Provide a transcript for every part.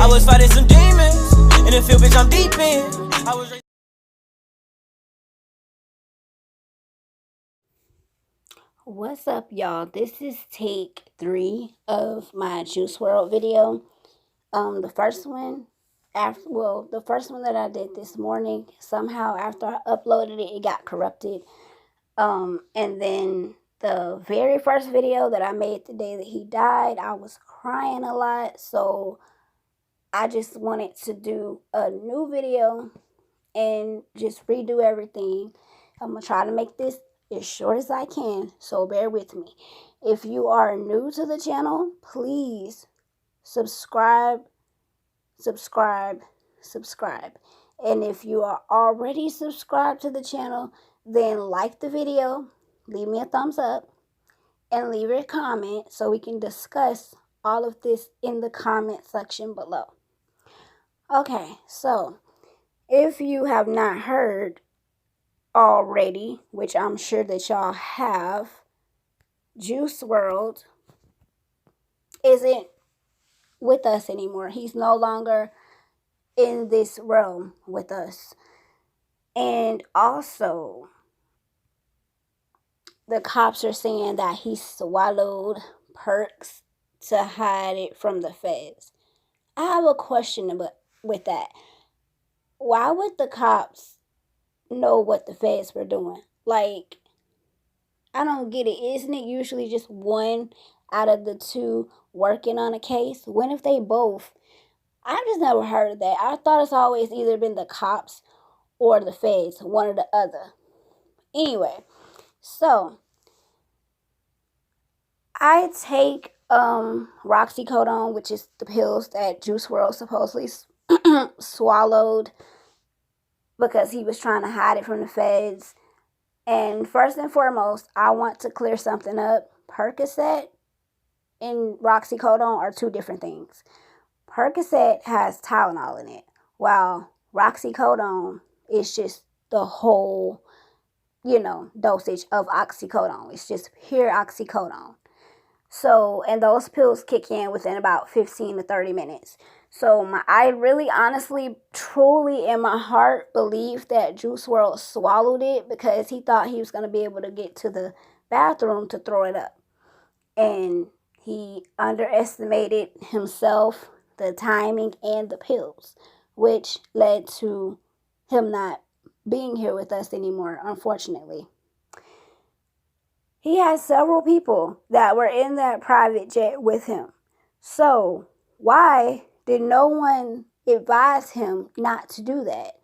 I was fighting some demons. In the field, bitch, I'm deep in. I was. What's up, y'all? This is take 3 of my Juice Wrld video. The first one that I did this morning, somehow after I uploaded it, it got corrupted. And then the very first video that I made the day that he died, I was crying a lot, so I just wanted to do a new video and just redo everything. I'm gonna try to make this as short as I can, so bear with me. If you are new to the channel, please subscribe. And if you are already subscribed to the channel, then like the video, leave me a thumbs up, and leave a comment so we can discuss all of this in the comment section below. Okay, so if you have not heard already, which I'm sure that y'all have, Juice Wrld isn't with us anymore. He's no longer in this realm with us. And also, the cops are saying that he swallowed perks to hide it from the feds. I have a question with that. Why would the cops know what the feds were doing? Like, I don't get it. Isn't it usually just one out of the two working on a case? When if they both? I've just never heard of that. I thought it's always either been the cops or the feds, one or the other. Anyway, so I take roxycodone, which is the pills that Juice Wrld supposedly swallowed because he was trying to hide it from the feds. And first and foremost, I want to clear something up. Percocet and roxycodone are two different things. Percocet has Tylenol in it, while roxycodone is just the whole, dosage of oxycodone. It's just pure oxycodone. So, and those pills kick in within about 15 to 30 minutes. So I really, honestly, truly in my heart believe that Juice Wrld swallowed it because he thought he was going to be able to get to the bathroom to throw it up. And he underestimated himself, the timing, and the pills, which led to him not being here with us anymore, unfortunately. He had several people that were in that private jet with him. So why did no one advise him not to do that?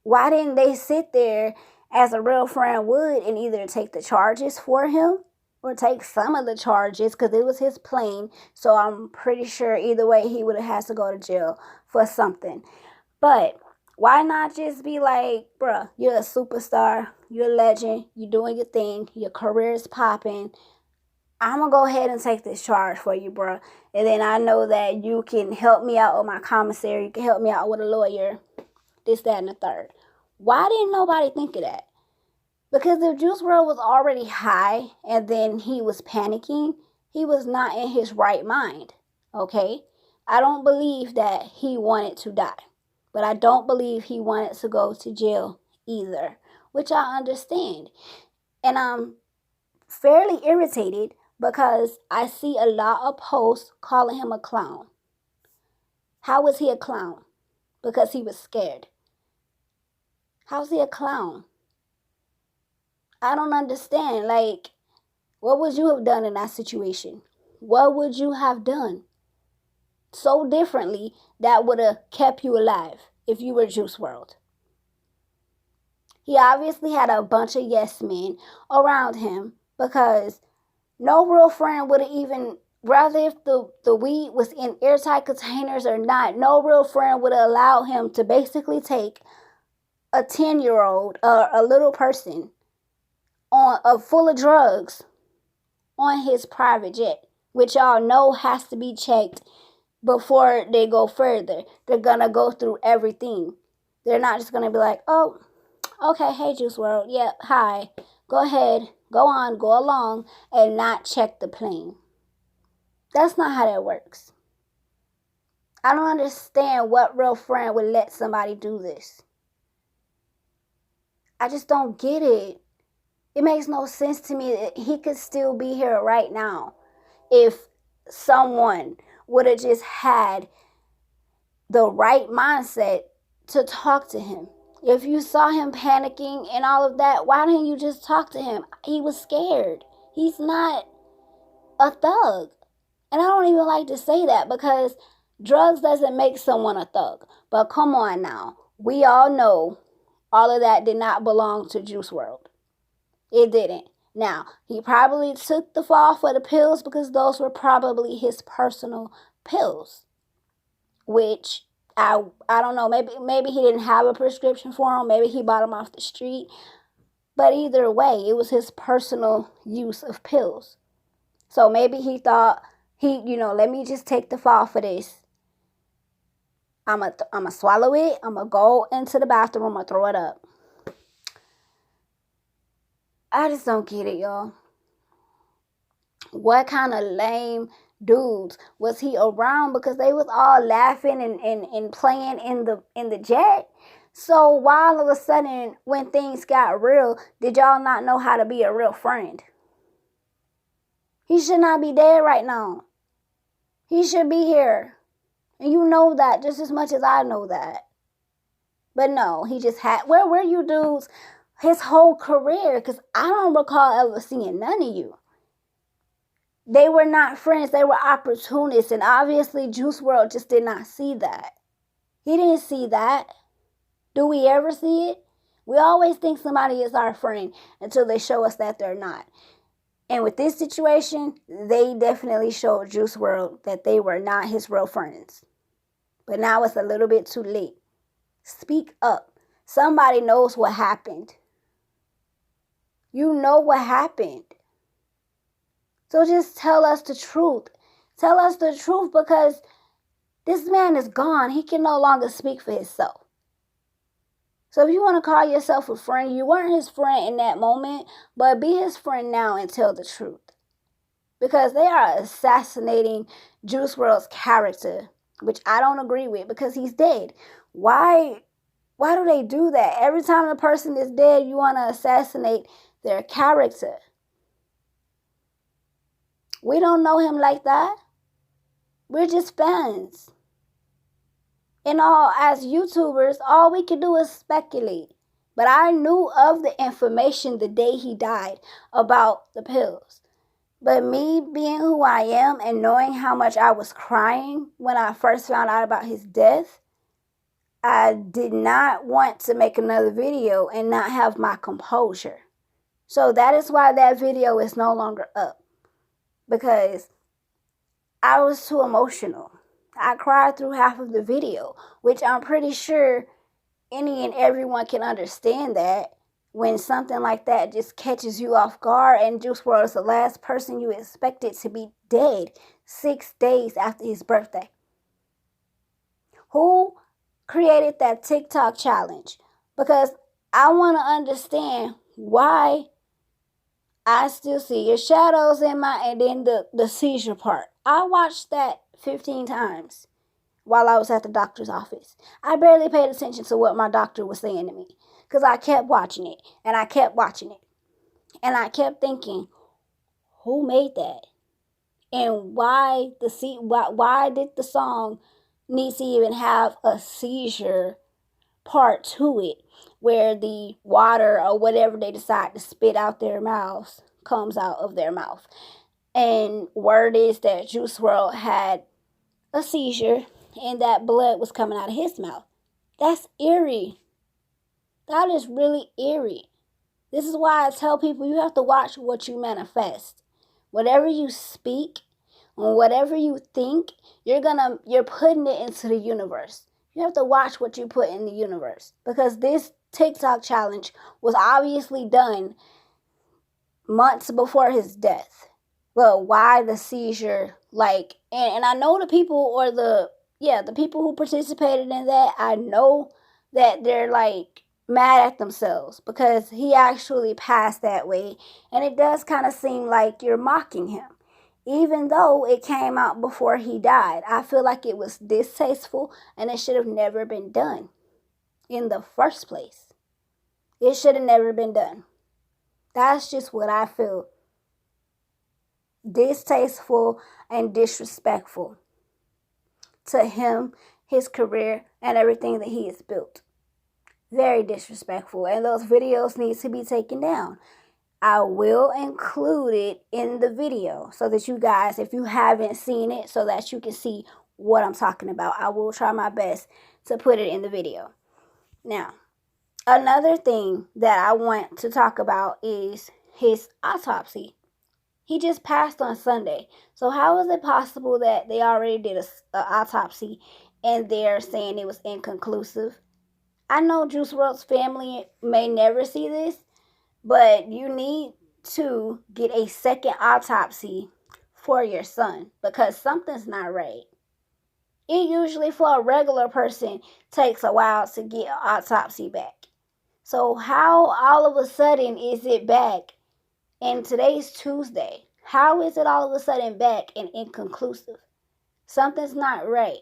Why didn't they sit there as a real friend would and either take the charges for him or take some of the charges, because it was his plane, so I'm pretty sure either way he would have had to go to jail for something. But why not just be like, bruh, you're a superstar, you're a legend, you're doing your thing, your career is popping, I'm going to go ahead and take this charge for you, bruh. And then I know that you can help me out with my commissary, you can help me out with a lawyer, this, that, and the third. Why didn't nobody think of that? Because if Juice Wrld was already high and then he was panicking, he was not in his right mind, okay? I don't believe that he wanted to die, but I don't believe he wanted to go to jail either, which I understand. And I'm fairly irritated because I see a lot of posts calling him a clown. How was he a clown? Because he was scared. How's he a clown? I don't understand. Like, what would you have done in that situation? What would you have done so differently that would have kept you alive if you were Juice Wrld? He obviously had a bunch of yes men around him because no real friend would have even, rather if the weed was in airtight containers or not, no real friend would have allowed him to basically take a 10-year-old, a little person, on full of drugs on his private jet, which y'all know has to be checked before they go further. They're gonna go through everything. They're not just gonna be like, oh, okay, hey, Juice Wrld, yeah, hi, go ahead, go on, go along, and not check the plane. That's not how that works. I don't understand what real friend would let somebody do this. I just don't get it. It makes no sense to me that he could still be here right now if someone would have just had the right mindset to talk to him. If you saw him panicking and all of that, why didn't you just talk to him? He was scared. He's not a thug. And I don't even like to say that because drugs doesn't make someone a thug. But come on now. We all know all of that did not belong to Juice WRLD. It didn't. Now, he probably took the fall for the pills because those were probably his personal pills. Which I don't know. Maybe he didn't have a prescription for them. Maybe he bought them off the street. But either way, it was his personal use of pills. So maybe he thought, let me just take the fall for this. I'm going to swallow it. I'm going to go into the bathroom. I'm going to throw it up. I just don't get it, y'all. What kind of lame dudes was he around? Because they was all laughing and playing in the jet. So why all of a sudden, when things got real, did y'all not know how to be a real friend? He should not be dead right now. He should be here. And you know that just as much as I know that. But no, he just had... Where were you dudes his whole career? Because I don't recall ever seeing none of you. They were not friends. They were opportunists. And obviously, Juice WRLD just did not see that. He didn't see that. Do we ever see it? We always think somebody is our friend until they show us that they're not. And with this situation, they definitely showed Juice WRLD that they were not his real friends. But now it's a little bit too late. Speak up. Somebody knows what happened. You know what happened. So just tell us the truth. Tell us the truth because this man is gone. He can no longer speak for himself. So if you want to call yourself a friend, you weren't his friend in that moment, but be his friend now and tell the truth. Because they are assassinating Juice WRLD's character, which I don't agree with because he's dead. Why do they do that? Every time a person is dead, you want to assassinate their character. We don't know him like that. We're just fans. And as YouTubers, all we can do is speculate. But I knew of the information the day he died about the pills. But me being who I am and knowing how much I was crying when I first found out about his death, I did not want to make another video and not have my composure. So that is why that video is no longer up. Because I was too emotional. I cried through half of the video, which I'm pretty sure any and everyone can understand that when something like that just catches you off guard and Juice WRLD is the last person you expected to be dead 6 days after his birthday. Who created that TikTok challenge? Because I want to understand why I still see your shadows in and then the seizure part. I watched that 15 times while I was at the doctor's office. I barely paid attention to what my doctor was saying to me because I kept watching it and I kept watching it. And I kept thinking, who made that? And why did the song need to even have a seizure part to it where the water or whatever they decide to spit out their mouths comes out of their mouth? And word is that Juice WRLD had a seizure and that blood was coming out of his mouth. That's eerie. That is really eerie. This is why I tell people you have to watch what you manifest. Whatever you speak, whatever you think, you're putting it into the universe. You have to watch what you put in the universe. Because this TikTok challenge was obviously done months before his death. But why the seizure? And I know the people the people who participated in that, I know that they're mad at themselves because he actually passed that way. And it does kind of seem like you're mocking him. even though it came out before he died. I feel like it was distasteful and it should have never been done in the first place. It should have never been done. That's just what I feel. Distasteful and disrespectful to him, his career, and everything that he has built. Very disrespectful. And those videos need to be taken down. I will include it in the video so that you guys, if you haven't seen it, so that you can see what I'm talking about. I will try my best to put it in the video. Now, another thing that I want to talk about is his autopsy. He just passed on Sunday. So how is it possible that they already did an autopsy and they're saying it was inconclusive? I know Juice WRLD's family may never see this, but you need to get a second autopsy for your son because something's not right. It usually, for a regular person, takes a while to get an autopsy back. So how all of a sudden is it back? And today's Tuesday. How is it all of a sudden back and inconclusive? Something's not right.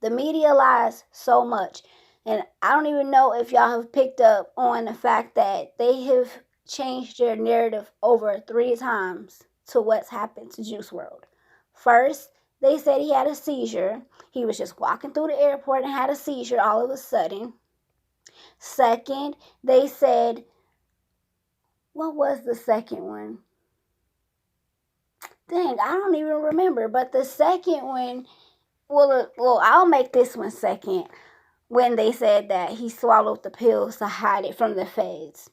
The media lies so much. And I don't even know if y'all have picked up on the fact that they have changed their narrative over 3 times to what's happened to Juice WRLD. First, they said he had a seizure. He was just walking through the airport and had a seizure all of a sudden. Second, they said, what was the second one? Dang, I don't even remember. But the second one, well, I'll make this one second. When they said that he swallowed the pills to hide it from the feds.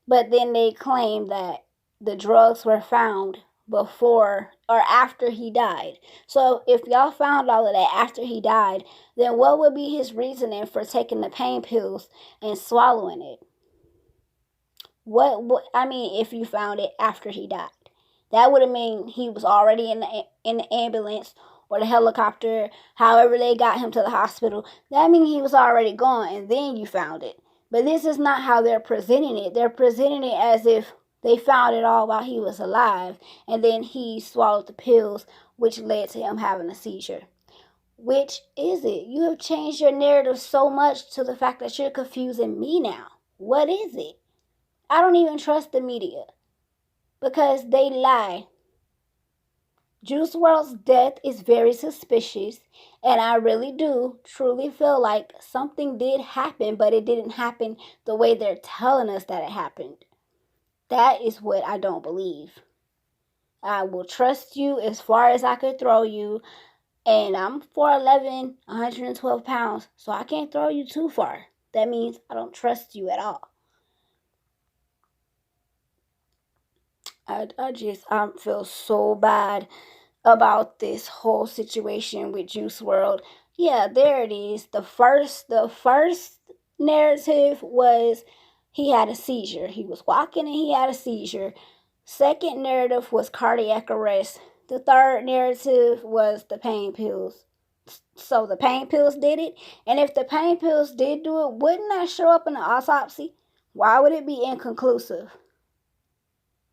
But then they claimed that the drugs were found before or after he died. So if y'all found all of that after he died, then what would be his reasoning for taking the pain pills and swallowing it? I mean, if you found it after he died, that would have mean he was already in the ambulance or the helicopter, however they got him to the hospital. That means he was already gone and then you found it. But this is not how they're presenting it. They're presenting it as if they found it all while he was alive and then he swallowed the pills, which led to him having a seizure. Which is it? You have changed your narrative so much to the fact that you're confusing me now. What is it? I don't even trust the media because they lie. Juice WRLD's death is very suspicious, and I really do truly feel like something did happen, but it didn't happen the way they're telling us that it happened. That is what I don't believe. I will trust you as far as I could throw you, and I'm 4'11", 112 pounds, so I can't throw you too far. That means I don't trust you at all. I feel so bad about this whole situation with Juice WRLD. Yeah, there it is. The first narrative was he had a seizure. He was walking and he had a seizure. Second narrative was cardiac arrest. The third narrative was the pain pills. So the pain pills did it. And if the pain pills did do it, wouldn't that show up in the autopsy? Why would it be inconclusive?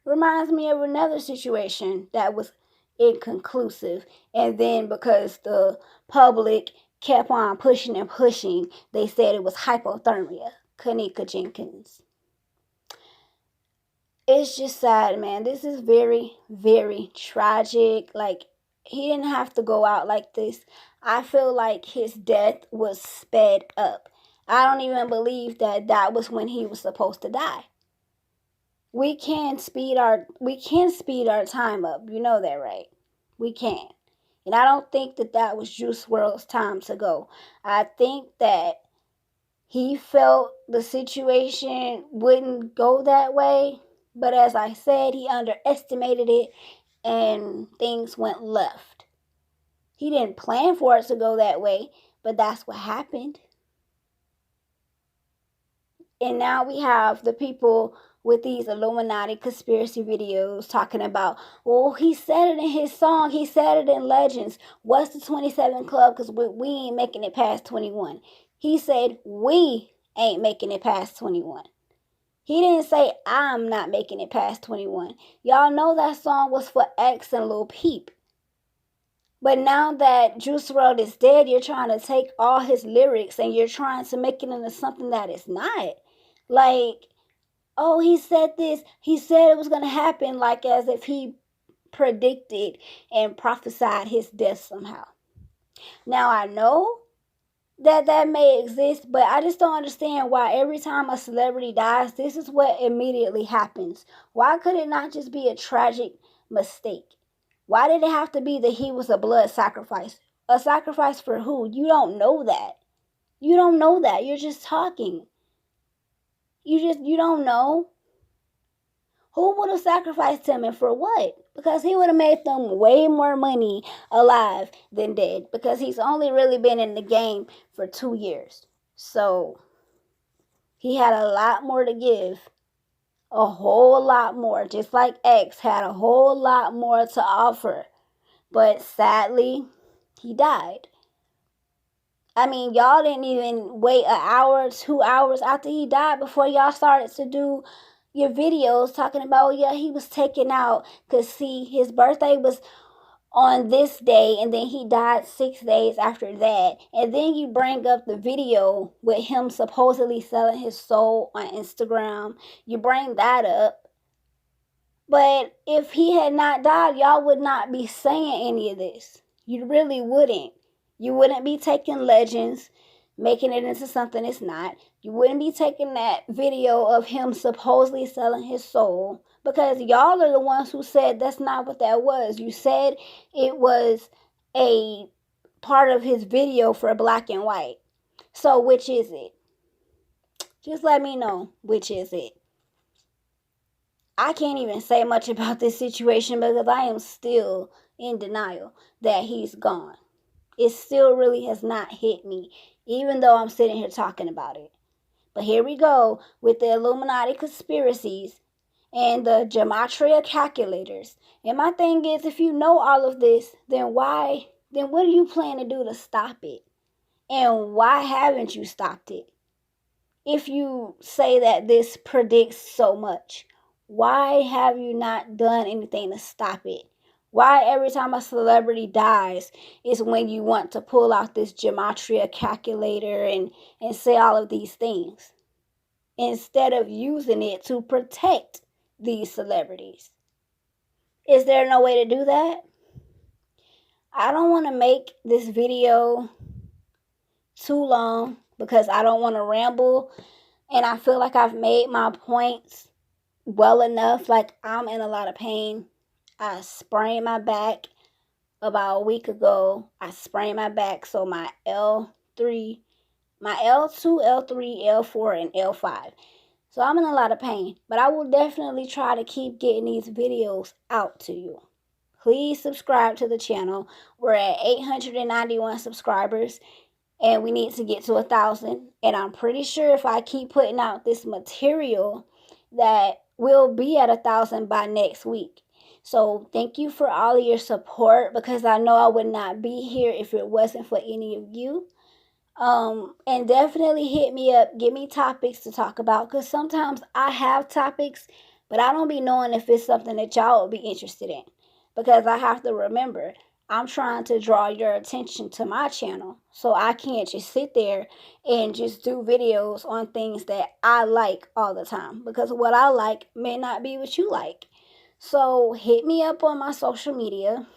Reminds me of another situation that was inconclusive. And then because the public kept on pushing and pushing, they said it was hypothermia. Kanika Jenkins. It's just sad, man. This is very, very tragic. Like, he didn't have to go out like this. I feel like his death was sped up. I don't even believe that was when he was supposed to die. We can speed our time up. You know that, right? We can. And I don't think that was Juice WRLD's time to go. I think that he felt the situation wouldn't go that way. But as I said, he underestimated it and things went left. He didn't plan for it to go that way, but that's what happened. And now we have the people with these Illuminati conspiracy videos talking about, well, he said it in his song. He said it in Legends. What's the 27 Club? Because we ain't making it past 21. He said we ain't making it past 21. He didn't say, I'm not making it past 21. Y'all know that song was for X and Lil Peep. But now that Juice WRLD is dead, you're trying to take all his lyrics and you're trying to make it into something that it's not. Like, oh, he said this. He said it was going to happen, like as if he predicted and prophesied his death somehow. Now, I know that may exist, but I just don't understand why every time a celebrity dies, this is what immediately happens. Why could it not just be a tragic mistake? Why did it have to be that he was a blood sacrifice? A sacrifice for who? You don't know that. You don't know that. You're just talking. You don't know. Who would have sacrificed him and for what? Because he would have made them way more money alive than dead. Because he's only really been in the game for 2 years. So he had a lot more to give. A whole lot more. Just like X had a whole lot more to offer. But sadly, he died. I mean, y'all didn't even wait an hour, 2 hours after he died before y'all started to do your videos talking about, oh yeah, he was taken out. Because see, his birthday was on this day and then he died 6 days after that. And then you bring up the video with him supposedly selling his soul on Instagram. You bring that up. But if he had not died, y'all would not be saying any of this. You really wouldn't. You wouldn't be taking legends, making it into something it's not. You wouldn't be taking that video of him supposedly selling his soul, because y'all are the ones who said that's not what that was. You said it was a part of his video for black and white. So which is it? Just let me know, which is it? I can't even say much about this situation because I am still in denial that he's gone. It still really has not hit me, even though I'm sitting here talking about it. But here we go with the Illuminati conspiracies and the gematria calculators. And my thing is, if you know all of this, then what do you plan to do to stop it? And why haven't you stopped it? If you say that this predicts so much, why have you not done anything to stop it? Why every time a celebrity dies is when you want to pull out this gematria calculator and say all of these things, instead of using it to protect these celebrities? Is there no way to do that? I don't want to make this video too long because I don't want to ramble, and I feel like I've made my points well enough. Like, I'm in a lot of pain. I sprained my back about a week ago. I sprained my back, so my L2, L3, L4, and L5. So I'm in a lot of pain, but I will definitely try to keep getting these videos out to you. Please subscribe to the channel. We're at 891 subscribers, and we need to get to 1,000. And I'm pretty sure if I keep putting out this material that we'll be at 1,000 by next week. So thank you for all of your support, because I know I would not be here if it wasn't for any of you. And definitely hit me up, give me topics to talk about, because sometimes I have topics, but I don't be knowing if it's something that y'all would be interested in, because I have to remember, I'm trying to draw your attention to my channel, so I can't just sit there and just do videos on things that I like all the time, because what I like may not be what you like. So hit me up on my social media.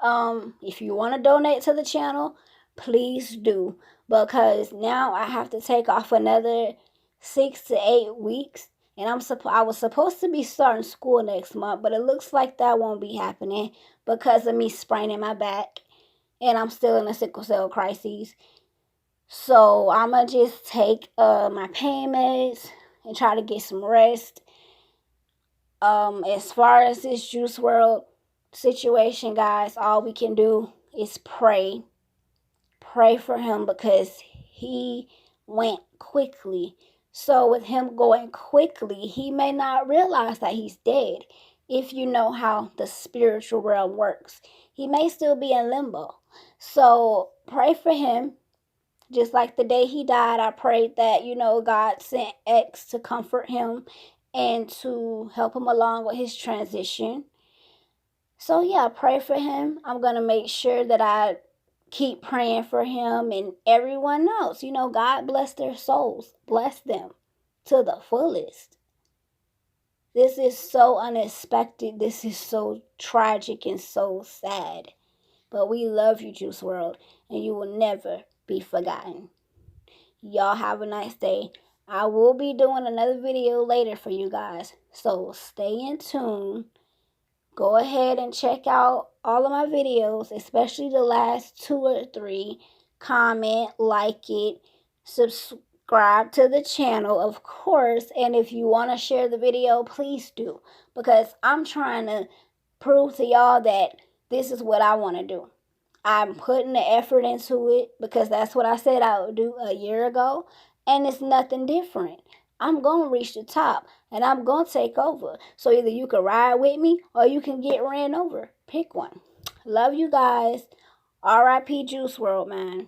If you want to donate to the channel, please do, because now I have to take off another 6 to 8 weeks, and I was supposed to be starting school next month, but it looks like that won't be happening because of me spraining my back, and I'm still in a sickle cell crisis. So I'm gonna just take my pain meds and try to get some rest. As far as this Juice WRLD situation, guys, all we can do is pray. Pray for him, because he went quickly. So with him going quickly, he may not realize that he's dead. If you know how the spiritual realm works, he may still be in limbo. So pray for him, Just like the day he died, I prayed that, you know, God sent X to comfort him and to help him along with his transition. So yeah, pray for him. I'm going to make sure that I keep praying for him and everyone else. You know, God bless their souls. Bless them to the fullest. This is so unexpected. This is so tragic and so sad. But we love you, Juice World, and you will never be forgotten. Y'all have a nice day. I will be doing another video later for you guys, so stay in tune. Go ahead and check out all of my videos, especially the last 2 or 3. Comment, like it, subscribe to the channel, of course. And if you want to share the video, please do. Because I'm trying to prove to y'all that this is what I want to do. I'm putting the effort into it because that's what I said I would do a year ago. And it's nothing different. I'm going to reach the top and I'm going to take over. So either you can ride with me or you can get ran over. Pick one. Love you guys. R.I.P. Juice World, man.